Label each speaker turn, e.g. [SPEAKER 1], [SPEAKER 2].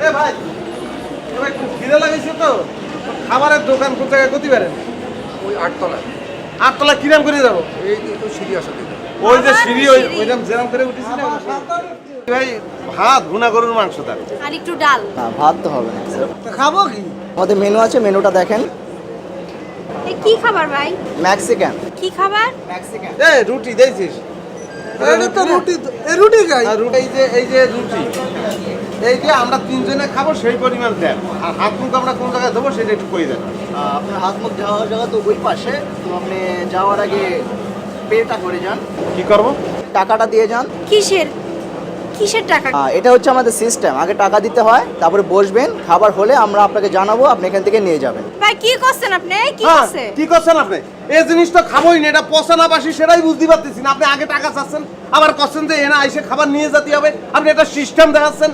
[SPEAKER 1] এ ভাই এবার একটু খিদে লাগাইছে তো খাবারের দোকান কোন জায়গায় করতে পারেন?
[SPEAKER 2] ওই 8 তলায়।
[SPEAKER 1] 8 তলা কিরাম করে যাবো?
[SPEAKER 2] এই তো সিঁড়ি আসা দিকে।
[SPEAKER 1] ওই যে সিঁড়ি ওইরকম যেরাম করে উঠেছি না ভাই। ভাত ভুনা গরুর মাংস তার
[SPEAKER 3] আর একটু ডাল।
[SPEAKER 4] না ভাত তো হবে না স্যার।
[SPEAKER 1] খাবো কি?
[SPEAKER 4] আমাদের মেনু আছে, মেনুটা দেখেন।
[SPEAKER 3] এ কি খাবার ভাই?
[SPEAKER 4] ম্যাক্সিকান।
[SPEAKER 3] কি খাবার?
[SPEAKER 4] ম্যাক্সিকান।
[SPEAKER 1] এ রুটি দিয়েছিস?
[SPEAKER 5] এটা তো রুটি, এই রুটি খাই।
[SPEAKER 1] আর রুটি এই যে রুটি এই যে আমরা তিনজনে খাবো সেই পরিমাণ দেন। আর হাত মুখ আমরা কোন জায়গায় দেবো সেটা একটু কই দেন।
[SPEAKER 4] আপনার হাত মুখ যাওয়ার জায়গা তো ওই পাশে, তো আপনি যাওয়ার আগে পেটা করে যান,
[SPEAKER 1] কি করবো?
[SPEAKER 4] টাকাটা দিয়ে যান।
[SPEAKER 3] কিসের কিসের টাকা?
[SPEAKER 4] এটা হচ্ছে আমাদের সিস্টেম, আগে টাকা দিতে হয়, তারপরে বসবেন, খাবার হলে আমরা আপনাকে জানাবো, আপনি এখান থেকে নিয়ে যাবেন।
[SPEAKER 3] ভাই কি করছেন আপনি? কি
[SPEAKER 1] হ্যাঁ,
[SPEAKER 3] করছে?
[SPEAKER 1] কি করছেন আপনি? এই জিনিস তো খাবোই না, এটা পচা না বাসি সেটাই বুঝতে পারতেছি না। আপনি আগে টাকা চাচ্ছেন, আবার করছেন যে এনা এসে খাবার নিয়ে যেতে হবে। আপনি একটা সিস্টেম দেখাচ্ছেন।